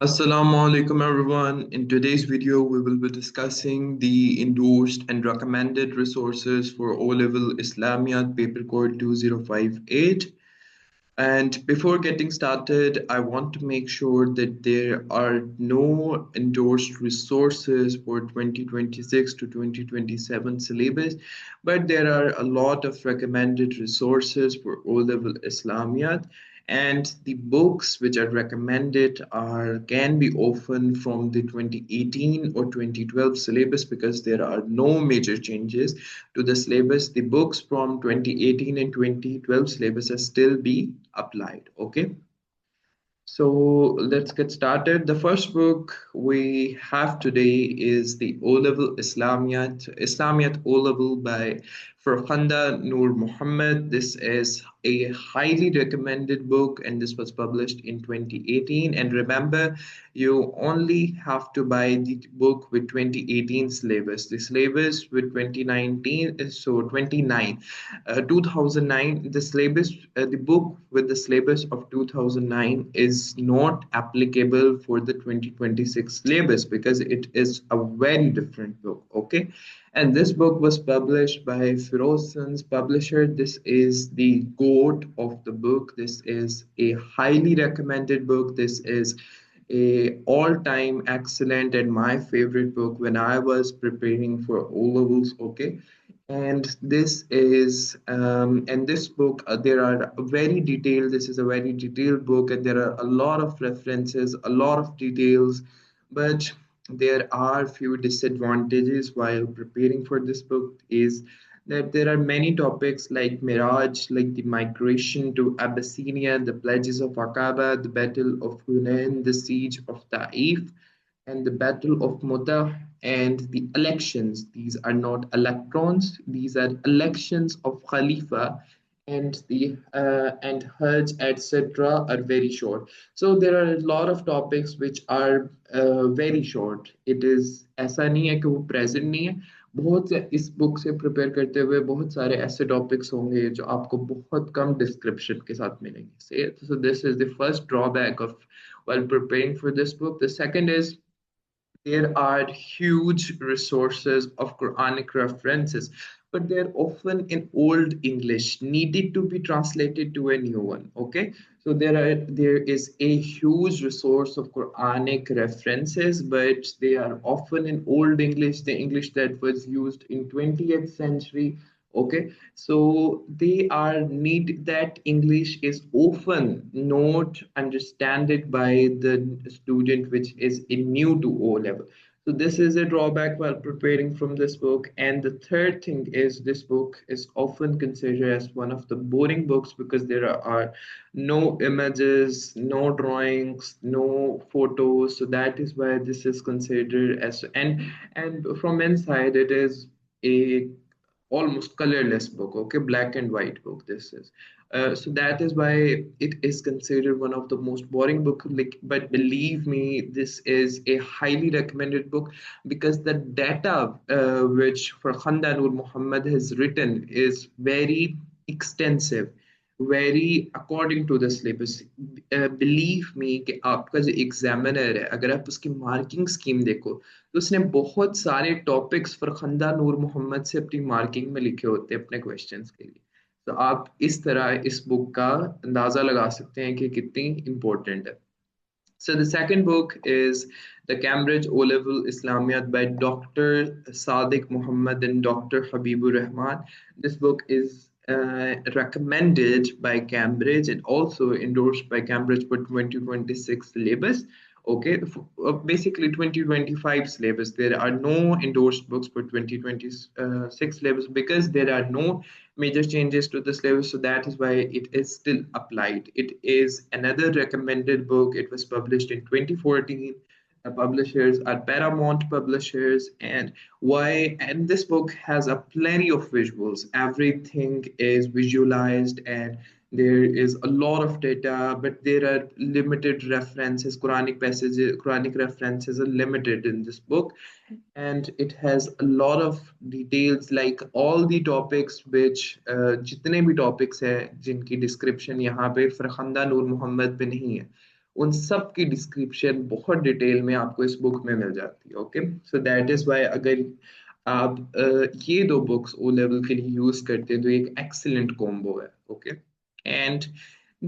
Assalamu alaikum everyone. In today's video, we will be discussing the endorsed and recommended resources for O-Level Islamiyat Paper Code 2058. And before getting started, I want to make sure that there are no endorsed resources for 2026 to 2027 syllabus, but there are a lot of recommended resources for O-Level Islamiyat. And the books which are recommended are can be often from the 2018 or 2012 syllabus because there are no major changes to the syllabus. The books from 2018 and 2012 syllabus are still be applied. Okay. So let's get started. The first book we have today is the O-Level Islamiyat O-Level by Farhanda Noor Muhammad. This is a highly recommended book and this was published in 2018. And remember, you only have to buy the book with 2018 syllabus. The syllabus with 2019 is so 2009, the syllabus, the book with the syllabus of 2009 is not applicable for the 2026 syllabus because it is a very different book. Okay, and this book was published by Firoz's publisher. This is the goat of the book. This is a highly recommended book. This is a all-time excellent and my favorite book when I was preparing for O levels. Okay, and this book there are very detailed. This is a very detailed book, and there are a lot of references, a lot of details, but there are few disadvantages while preparing for this book is that there are many topics like Miraj, like the migration to Abyssinia, the pledges of Aqaba, the battle of Hunain, the siege of Ta'if, and the Battle of Muta, and the elections. These are not electrons; these are elections of Khalifa, and the and Hajj, etc. are very short. So there are a lot of topics which are very short. It is ऐसा नहीं है कि वो present नहीं है. बहुत से इस बुक से प्रिपेयर करते हुए बहुत सारे ऐसे टॉपिक्स होंगे जो आपको बहुत कम डिस्क्रिप्शन के साथ मिलेंगे. So this is the first drawback of while preparing for this book. The second is there are huge resources of Quranic references, but they're often in old English, needed to be translated to a new one. Okay, so there is a huge resource of Quranic references, but they are often in old English, the English that was used in 20th century. Okay, so they are need that English is often not understood by the student which is in new to O level. So this is a drawback while preparing from this book. And the third thing is this book is often considered as one of the boring books because there are no images, no drawings, no photos. So that is why this is considered as and from inside it is a almost colorless book. Okay, black and white book this is. So that is why it is considered one of the most boring book, like, but believe me, this is a highly recommended book because the data which Farhanda Noor Muhammad has written is very extensive, very according to the syllabus. Believe me कि आपका जो examiner है अगर आप उसकी marking scheme देखो तो उसने बहुत सारे टॉपिक्स फरखंदा नूर मोहम्मद से अपनी मार्किंग में लिखे होते हैं अपने क्वेश्चंस के लिए. तो आप इस तरह इस बुक का अंदाजा लगा सकते हैं कि कितनी इंपॉर्टेंट है. So the second book is the Cambridge O-Level Islamiyat by Dr. Sadiq Muhammad and Dr. Habibur Rahman. This book is recommended by Cambridge and also endorsed by Cambridge for 2026 syllabus. Okay, basically 2025 syllabus. There are no endorsed books for 2026 syllabus because there are no major changes to the syllabus. So that is why it is still applied. It is another recommended book. It was published in 2014. The publishers are Paramount Publishers, and why? And this book has a plenty of visuals. Everything is visualized, and there is a lot of data, but there are limited references. Quranic passages, Quranic references are limited in this book, and it has a lot of details like all the topics which जितने भी topics है जिनकी description यहाँ पे फरखंदा नूर मोहम्मद पे नहीं है उन सब की डिस्क्रिप्शन बहुत डिटेल में आपको इस बुक में मिल जाती है। Okay, so that is why अगर आप ये दो बुक्स ओ लेवल के लिए यूज करते हैं तो एक एक्सीलेंट कॉम्बो है। Okay, and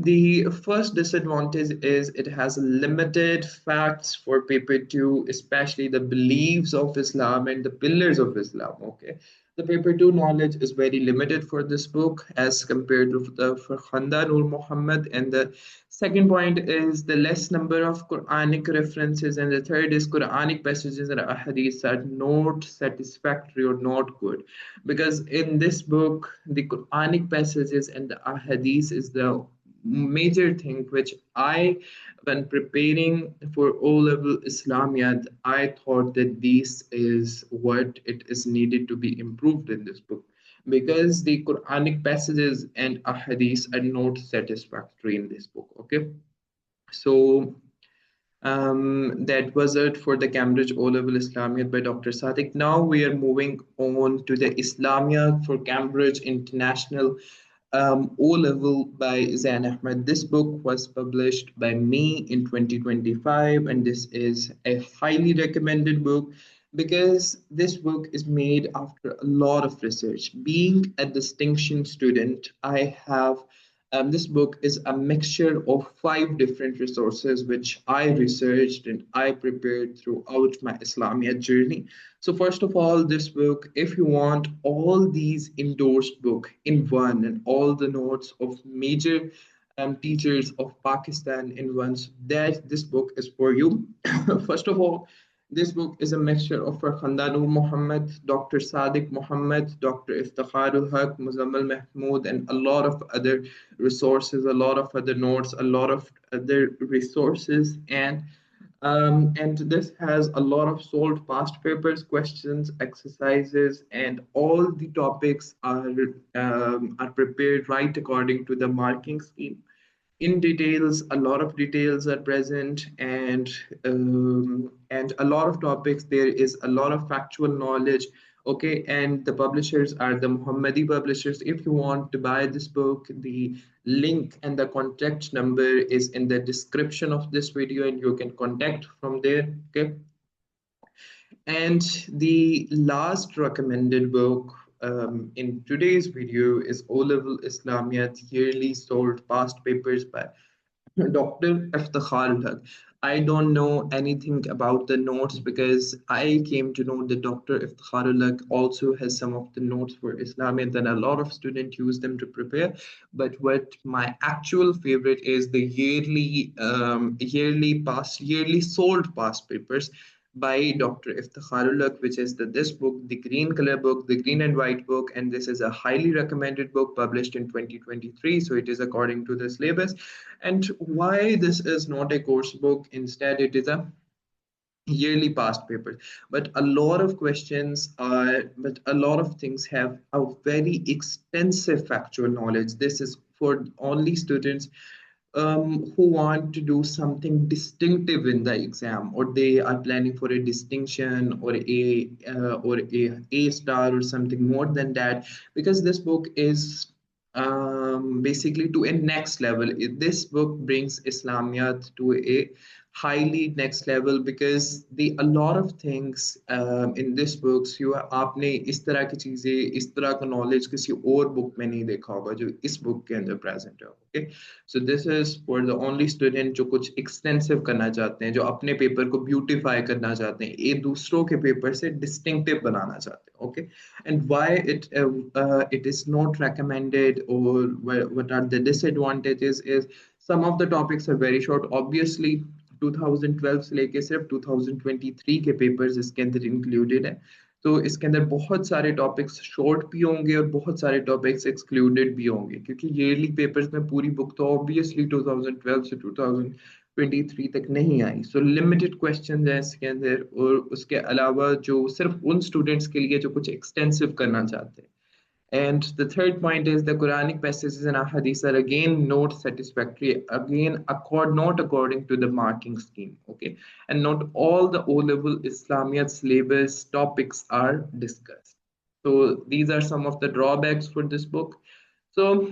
the first disadvantage is it has limited facts for paper 2, especially the beliefs of Islam and the pillars of Islam. Okay, the paper 2 knowledge is very limited for this book as compared to the for Khandan ul Muhammad. And the second point is the less number of Quranic references, and the third is Quranic passages and ahadith are not satisfactory or not good, because in this book the Quranic passages and the ahadith is the major thing which I, when preparing for O level Islamiyat, I thought that this is what it is needed to be improved in this book, because the Quranic passages and ahadith are not satisfactory in this book. Okay, so that was it for the Cambridge O level Islamiyat by Dr. Sadiq. Now we are moving on to the Islamiyat for Cambridge International O level by Zain Ahmed. This book was published by me in 2025, and this is a highly recommended book because this book is made after a lot of research. Being a distinction student, I have this book is a mixture of five different resources which I researched and I prepared throughout my Islamiyat journey. So first of all, this book, if you want all these endorsed book in one and all the notes of major teachers of Pakistan in one, so that this book is for you. First of all, this book is a mixture of Khandanur Muhammad, Dr. Sadiq Muhammad, Dr. Iftikharul Haq, Muzammal Mahmood, and a lot of other resources, a lot of other notes, a lot of other resources, and this has a lot of solved past papers, questions, exercises, and all the topics are prepared right according to the marking scheme. In details, a lot of details are present, and a lot of topics. There is a lot of factual knowledge. Okay, and the publishers are the Muhammadi publishers. If you want to buy this book, the link and the contact number is in the description of this video, and you can contact from there. Okay, and the last recommended book in today's video is O Level Islamiyat Yearly Sold Past Papers by Dr. Iftikhar Haq. I don't know anything about the notes because I came to know that Dr. Iftikhar Haq also has some of the notes for Islamiyat, and a lot of students use them to prepare. But what my actual favorite is the yearly sold past papers by Dr. Iftikharul Haq, which is this book, the green color book, the green and white book, and this is a highly recommended book published in 2023. So it is according to the syllabus. And why this is not a course book, instead it is a yearly past papers, but a lot of questions are, but a lot of things have a very extensive factual knowledge. This is for only students who want to do something distinctive in the exam, or they are planning for a distinction or a star or something more than that, because this book is basically to a next level. This book brings Islamiyat to a highly next level, because the a lot of things in this books you आपने इस तरह की चीजें, इस तरह का knowledge किसी और बुक में नहीं देखा होगा जो इस बुक के अंदर प्रेजेंट है। Okay, so this is for the only student जो कुछ एक्सटेंसिव करना चाहते हैं, जो अपने पेपर को ब्यूटिफाई करना चाहते हैं, ये दूसरों के पेपर से डिस्टिंक्टिव बनाना चाहते हैं। Okay, and why it is not recommended, or what are the disadvantages is some of the topics are very short. Obviously 2012 से लेके सिर्फ 2023 के पेपर्स इसके अंदर इंक्लूडेड है, तो इसके अंदर बहुत सारे टॉपिक्स शॉर्ट भी होंगे और बहुत सारे टॉपिक्स एक्सक्लूडेड भी होंगे, क्योंकि ईयरली पेपर्स में पूरी बुक तो ऑब्वियसली 2012 से 2023 तक नहीं आई। सो लिमिटेड क्वेश्चन है इसके अंदर, और उसके अलावा जो सिर्फ उन स्टूडेंट्स के लिए जो कुछ एक्सटेंसिव करना चाहते हैं। And the third point is the Quranic passages and ahadith are again not satisfactory, again not according to the marking scheme. Okay, and not all the O-level Islamiyat syllabus topics are discussed. So these are some of the drawbacks for this book. So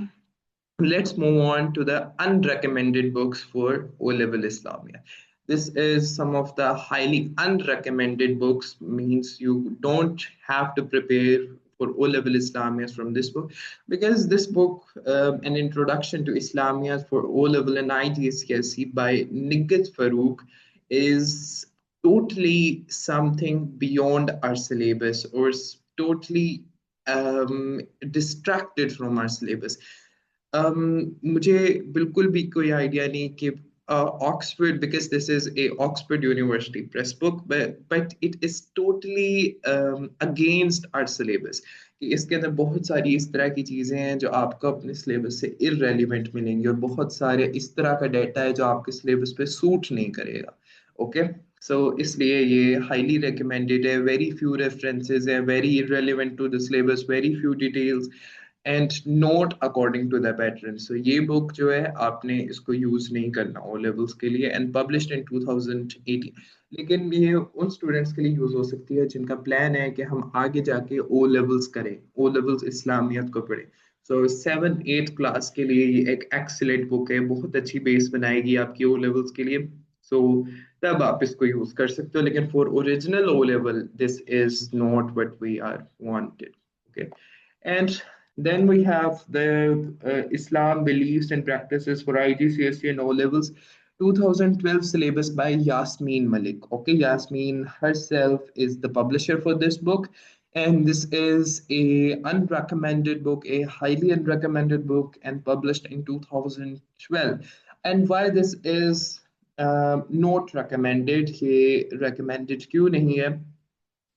Let's move on to the unrecommended books for O-level Islamia. This is some of the highly unrecommended books, means you don't have to prepare for O-level Islamia from this book, because this book, An Introduction to Islamia for O-level and IGCSE by Nighat Farouk, is totally something beyond our syllabus, or totally distracted from our syllabus. मुझे बिल्कुल भी कोई idea नहीं कि Oxford, because this is a Oxford University press book, but it is totally against our syllabus, कि इसके अंदर बहुत सारी इस तरह की चीज़ें हैं जो आपको अपने सिलेबस से इररेलेवेंट मिलेंगी, और बहुत सारे इस तरह का डेटा है जो आपके सिलेबस पे सूट नहीं करेगा. ओके, सो इसलिए ये हाईली रिकमेंडेड है. वेरी फ्यू रेफरेंसेस हैं, very irrelevant to the syllabus, very few details and note according to the pattern. So ये बुक जो है आपने इसको यूज नहीं करना ओ लेवल्स के लिए, एंड पब्लिश्ड इन 2018. लेकिन ये उन स्टूडेंट्स के लिए यूज हो सकती है जिनका प्लान है कि हम आगे जाके ओ लेवल्स करें, ओ लेवल्स इस्लामियत को पढ़ें. सो 7th 8th क्लास के लिए ये एक एक्सीलेंट बुक है, बहुत अच्छी बेस बनाएगी आपकी ओ लेवल्स के लिए. सो तब आप इसको यूज कर सकते हो, लेकिन for original O level this is not what we are wanted. Okay, and then we have the Islam beliefs and practices for IGCSE and O levels, 2012 syllabus by Yasmin Malik. Okay, Yasmin herself is the publisher for this book, and this is a unrecommended book, a highly unrecommended book, and published in 2012. And why this is not recommended, ये recommended क्यों नहीं है,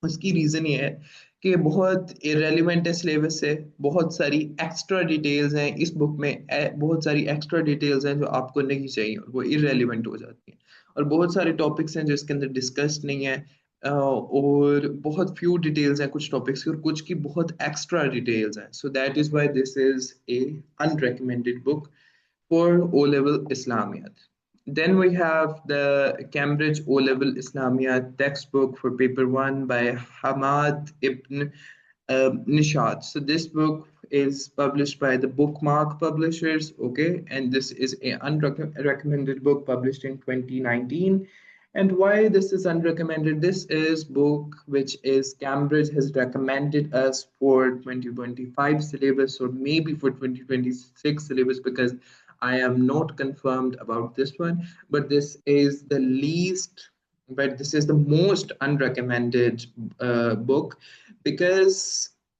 उसकी reason ये है कि बहुत irrelevant है सिलेबस से. बहुत सारी एक्स्ट्रा डिटेल्स हैं इस बुक में, बहुत सारी एक्स्ट्रा डिटेल्स हैं जो आपको नहीं चाहिए और वो इरेलीवेंट हो जाती हैं. और बहुत सारे टॉपिक्स हैं जो इसके अंदर डिस्कस नहीं है, और बहुत फ्यू डिटेल्स हैं कुछ टॉपिक्स की, और कुछ की बहुत एक्स्ट्रा डिटेल्स हैं. So that is why this is a unrecommended book for O-level Islamiyat. Then we have the Cambridge O-level Islamiyat textbook for paper 1 by Hamad ibn Nishat. So this book is published by the Bookmark Publishers, okay, and this is a unrecommended book published in 2019. And why this is unrecommended? This is book which is Cambridge has recommended us for 2025 syllabus, or maybe for 2026 syllabus, because I am not confirmed about this one, but this is the least, but this is the most unrecommended book, because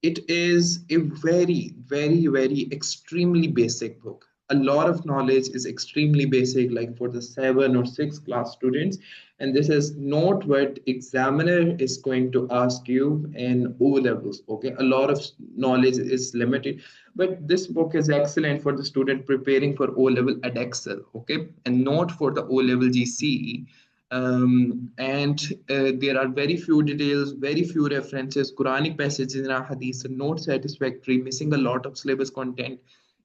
it is a very, very, very extremely basic book. A lot of knowledge is extremely basic, like for the 7 or 6 class students, and this is not what examiner is going to ask you in O levels. Okay, a lot of knowledge is limited, but this book is excellent for the student preparing for O level at Excel. Okay, and not for the O level GCE. And there are very few details, very few references. Quranic passages in our hadith are not satisfactory, missing a lot of syllabus content,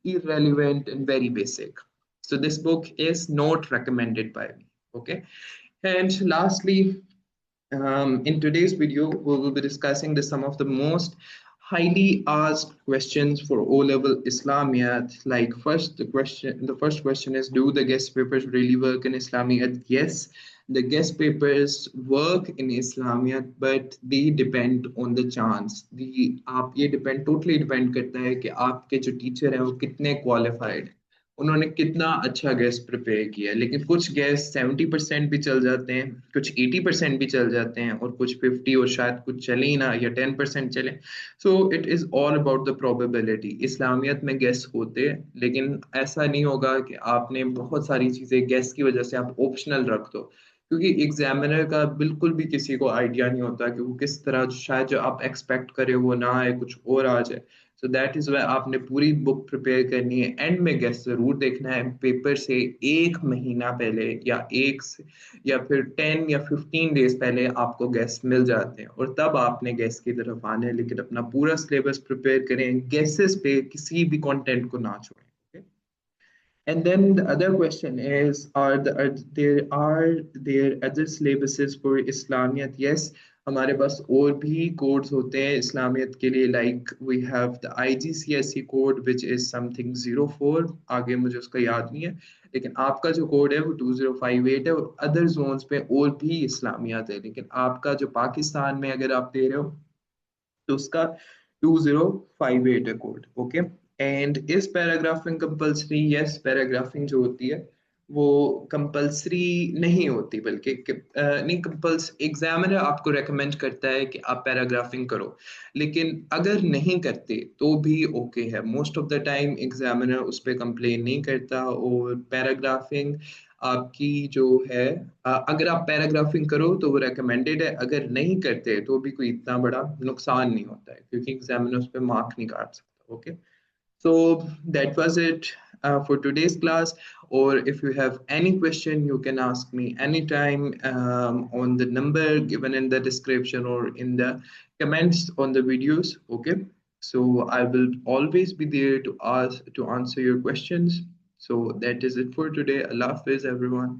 irrelevant, and very basic. So this book is not recommended by me. Okay. And lastly, in today's video, we will be discussing some of the most highly asked questions for O-level Islamiyat. Like the first question is, do the guest papers really work in Islamiyat? Yes, the guest papers work in Islamiyat, but they depend on the chance. आप ये totally depend करता है कि आपके जो teacher हैं वो कितने qualified हैं, उन्होंने कितना अच्छा गेस्ट प्रिपेयर किया है. लेकिन कुछ गेस्ट 70% भी चल जाते हैं, कुछ 80% भी चल जाते हैं, और कुछ 50, और शायद कुछ चले ही ना, या 10% चले. So it is all about the probability. Islamiyat में गेस्ट होते हैं, लेकिन ऐसा नहीं होगा कि आपने बहुत सारी चीज़ें गेस्ट की वजह से आप ऑप्शनल रख दो, क्योंकि एग्जामिनर का बिल्कुल भी किसी को आइडिया नहीं होता कि वो किस तरह, शायद जो आप एक्सपेक्ट करें वो ना आए, कुछ और आ जाए. सो दैट इज वाई आपने पूरी बुक प्रिपेयर करनी है. एंड में गेस्ट जरूर देखना है, पेपर से 1 महीना पहले, या फिर 10 या 15 डेज पहले आपको गेस्ट मिल जाते हैं, और तब आपने गेस्ट की तरफ आना है. लेकिन अपना पूरा सिलेबस प्रिपेयर करें, गेसेस पे किसी भी कंटेंट को ना छोड़ें. Okay? And then the other question is, are there other syllabuses for Islamiyat? Yes, हमारे पास और भी कोड्स होते हैं इस्लामियत के लिए, like we have the IGCSE code which is something 04, आगे मुझे उसका याद नहीं है, लेकिन आपका जो कोड है वो 2058 है। और अदर जोन्स पे और भी इस्लामियात है, लेकिन आपका जो पाकिस्तान में अगर आप दे रहे हो तो उसका 2058 है कोड। ओके। एंड इस पैराग्राफिंग कंपल्सरी, यस पैराग्राफिंग जो होती है वो कंपल्सरी नहीं होती, बल्कि नहीं, कंपल्स एग्जामिनर आपको रेकमेंड करता है कि आप पैराग्राफिंग करो, लेकिन अगर नहीं करते तो भी ओके है। Most of the time examiner उस पर कंप्लेन नहीं करता। और पैराग्राफिंग आपकी जो है, अगर आप पैराग्राफिंग करो तो वो रेकमेंडेड है, अगर नहीं करते तो भी कोई इतना बड़ा नुकसान नहीं होता है, क्योंकि एग्जामिनर उस पर मार्क नहीं काट सकता। Okay. So that was it for today's class. Or if you have any question, you can ask me anytime on the number given in the description or in the comments on the videos. Okay. So I will always be there to answer your questions. So that is it for today. Allah Hafiz, everyone.